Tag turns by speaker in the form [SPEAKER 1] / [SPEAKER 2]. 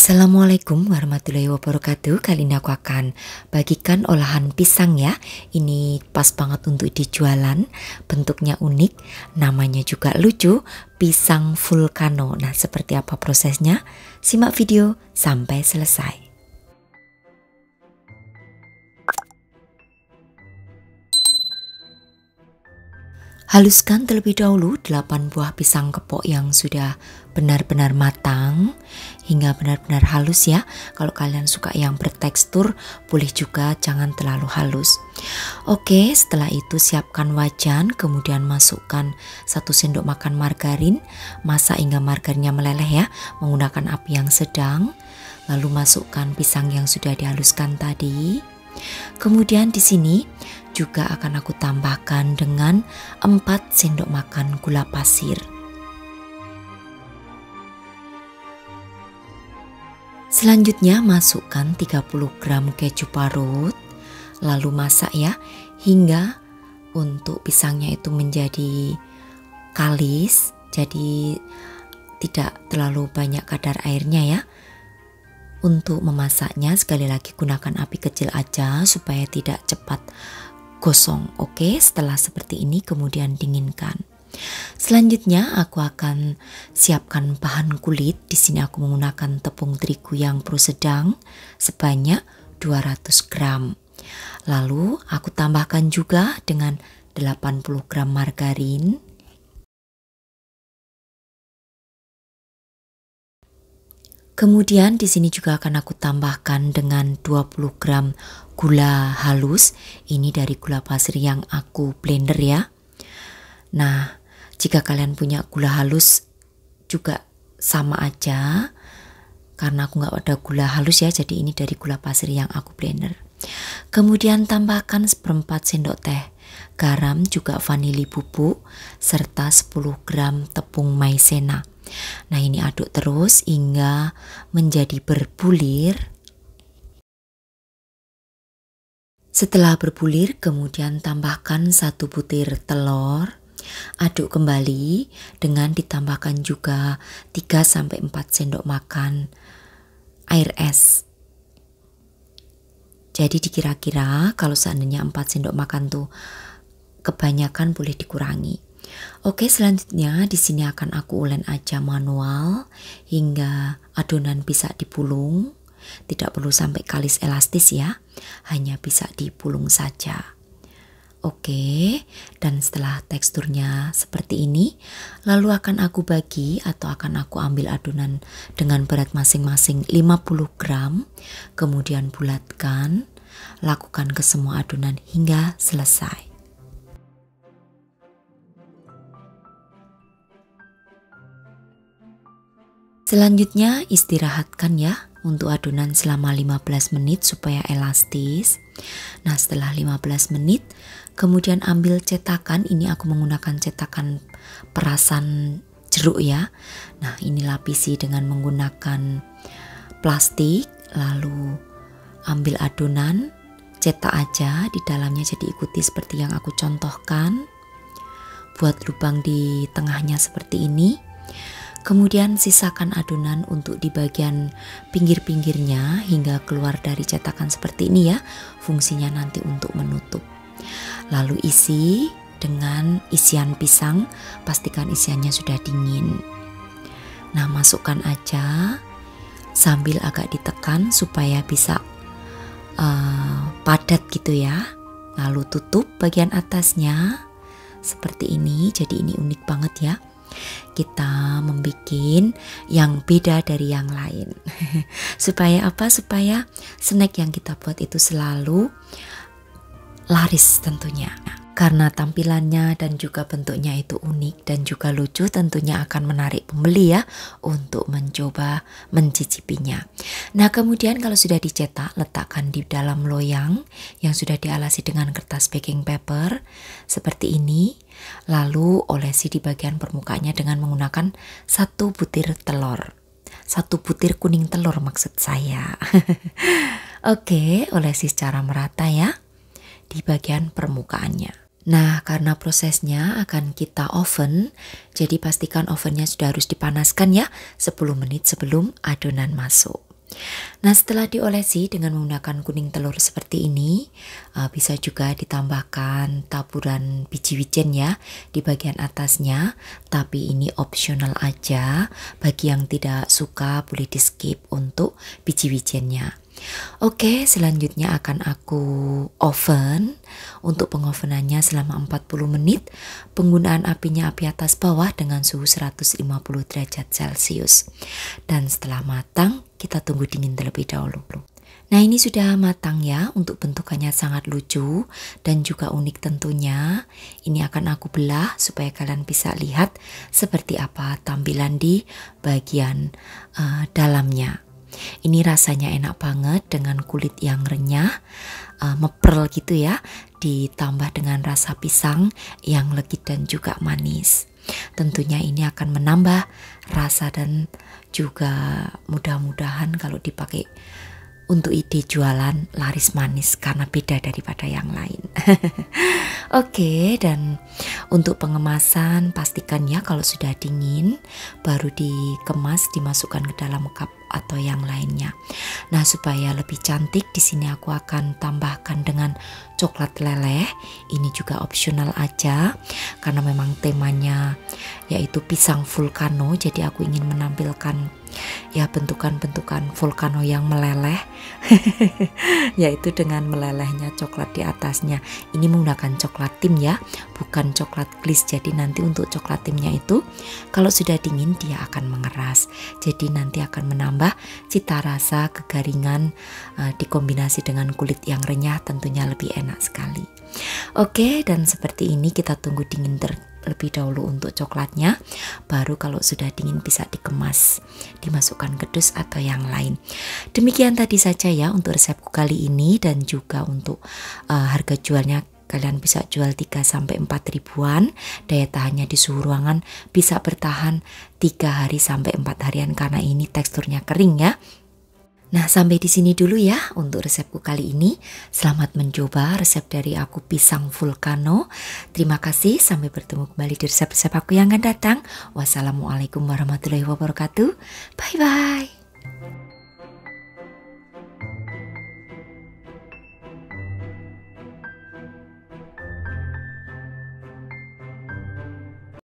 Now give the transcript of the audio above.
[SPEAKER 1] Assalamualaikum warahmatullahi wabarakatuh. Kali ini aku akan bagikan olahan pisang ya. Ini pas banget untuk dijualan. Bentuknya unik, namanya juga lucu, pisang vulcano. Nah, seperti apa prosesnya? Simak video sampai selesai. Haluskan terlebih dahulu 8 buah pisang kepok yang sudah benar-benar matang hingga benar-benar halus ya. Kalau kalian suka yang bertekstur, boleh juga jangan terlalu halus. Oke, setelah itu siapkan wajan, kemudian masukkan 1 sendok makan margarin. Masak hingga margarinnya meleleh ya, menggunakan api yang sedang. Lalu masukkan pisang yang sudah dihaluskan tadi. Kemudian di sini juga akan aku tambahkan dengan 4 sendok makan gula pasir. Selanjutnya masukkan 30 gram keju parut. Lalu masak ya hingga untuk pisangnya itu menjadi kalis. Jadi tidak terlalu banyak kadar airnya ya. Untuk memasaknya sekali lagi gunakan api kecil aja supaya tidak cepat gosong. Oke, setelah seperti ini kemudian dinginkan. Selanjutnya aku akan siapkan bahan kulit. Di sini aku menggunakan tepung terigu yang pro sedang sebanyak 200 gram. Lalu aku tambahkan juga dengan 80 gram margarin. Kemudian di sini juga akan aku tambahkan dengan 20 gram gula halus. Ini dari gula pasir yang aku blender ya. Nah, jika kalian punya gula halus juga sama aja. Karena aku nggak ada gula halus ya, jadi ini dari gula pasir yang aku blender. Kemudian tambahkan 1/4 sendok teh garam, juga vanili bubuk, serta 10 gram tepung maizena. Nah, ini aduk terus hingga menjadi berbulir. Setelah berbulir, kemudian tambahkan 1 butir telur. Aduk kembali dengan ditambahkan juga 3-4 sendok makan air es. Jadi dikira-kira kalau seandainya 4 sendok makan tuh kebanyakan boleh dikurangi. Oke, selanjutnya di sini akan aku ulen aja manual hingga adonan bisa dipulung. Tidak perlu sampai kalis elastis ya, hanya bisa dipulung saja. Oke, dan setelah teksturnya seperti ini, lalu akan aku bagi atau akan aku ambil adonan dengan berat masing-masing 50 gram, kemudian bulatkan, lakukan ke semua adonan hingga selesai. Selanjutnya istirahatkan ya untuk adonan selama 15 menit supaya elastis. Nah, setelah 15 menit kemudian ambil cetakan. Ini aku menggunakan cetakan perasan jeruk ya. Nah, ini lapisi dengan menggunakan plastik. Lalu ambil adonan, cetak aja di dalamnya, jadi ikuti seperti yang aku contohkan. Buat lubang di tengahnya seperti ini. Kemudian sisakan adonan untuk di bagian pinggir-pinggirnya hingga keluar dari cetakan seperti ini ya. Fungsinya nanti untuk menutup. Lalu isi dengan isian pisang, pastikan isiannya sudah dingin. Nah, masukkan aja sambil agak ditekan supaya bisa padat gitu ya. Lalu tutup bagian atasnya seperti ini. Jadi ini unik banget ya. Kita membuat yang beda dari yang lain. Supaya apa? Supaya snack yang kita buat itu selalu laris tentunya. Karena tampilannya dan juga bentuknya itu unik dan juga lucu, tentunya akan menarik pembeli ya untuk mencoba mencicipinya. Nah, kemudian kalau sudah dicetak, letakkan di dalam loyang yang sudah dialasi dengan kertas baking paper seperti ini. Lalu olesi di bagian permukaannya dengan menggunakan 1 butir telur. 1 butir kuning telur maksud saya. Oke, olesi secara merata ya di bagian permukaannya. Nah, karena prosesnya akan kita oven, jadi pastikan ovennya sudah harus dipanaskan ya 10 menit sebelum adonan masuk. Nah, setelah diolesi dengan menggunakan kuning telur seperti ini, bisa juga ditambahkan taburan biji wijen ya di bagian atasnya, tapi ini opsional aja. Bagi yang tidak suka boleh di skip untuk biji wijennya. Oke, selanjutnya akan aku oven. Untuk pengovenannya selama 40 menit. Penggunaan apinya api atas bawah dengan suhu 150 derajat Celcius. Dan setelah matang, kita tunggu dingin terlebih dahulu. Nah, ini sudah matang ya. Untuk bentukannya sangat lucu dan juga unik tentunya. Ini akan aku belah supaya kalian bisa lihat seperti apa tampilan di bagian dalamnya. Ini rasanya enak banget dengan kulit yang renyah, meprel gitu ya, ditambah dengan rasa pisang yang legit dan juga manis. Tentunya ini akan menambah rasa dan juga mudah-mudahan kalau dipakai untuk ide jualan laris manis karena beda daripada yang lain. Oke, dan untuk pengemasan pastikan ya kalau sudah dingin baru dikemas, dimasukkan ke dalam cup atau yang lainnya. Nah, supaya lebih cantik di sini aku akan tambahkan dengan coklat leleh. Ini juga opsional aja karena memang temanya yaitu pisang vulcano, jadi aku ingin menampilkan ya bentukan-bentukan vulcano yang meleleh yaitu dengan melelehnya coklat di atasnya. Ini menggunakan coklat tim ya, bukan coklat glaze. Jadi nanti untuk coklat timnya itu kalau sudah dingin dia akan mengeras, jadi nanti akan menambah cita rasa kegaringan, dikombinasi dengan kulit yang renyah tentunya lebih enak sekali. Oke, dan seperti ini kita tunggu dingin terlebih dahulu untuk coklatnya, baru kalau sudah dingin bisa dikemas, dimasukkan ke dus atau yang lain. Demikian tadi saja ya untuk resepku kali ini, dan juga untuk harga jualnya kalian bisa jual 3-4 ribuan. Daya tahannya di suhu ruangan bisa bertahan 3 hari sampai 4 harian karena ini teksturnya kering ya. Nah, sampai di sini dulu ya untuk resepku kali ini. Selamat mencoba resep dari aku pisang vulcano. Terima kasih, sampai bertemu kembali di resep-resep aku yang akan datang. Wassalamualaikum warahmatullahi wabarakatuh. Bye bye.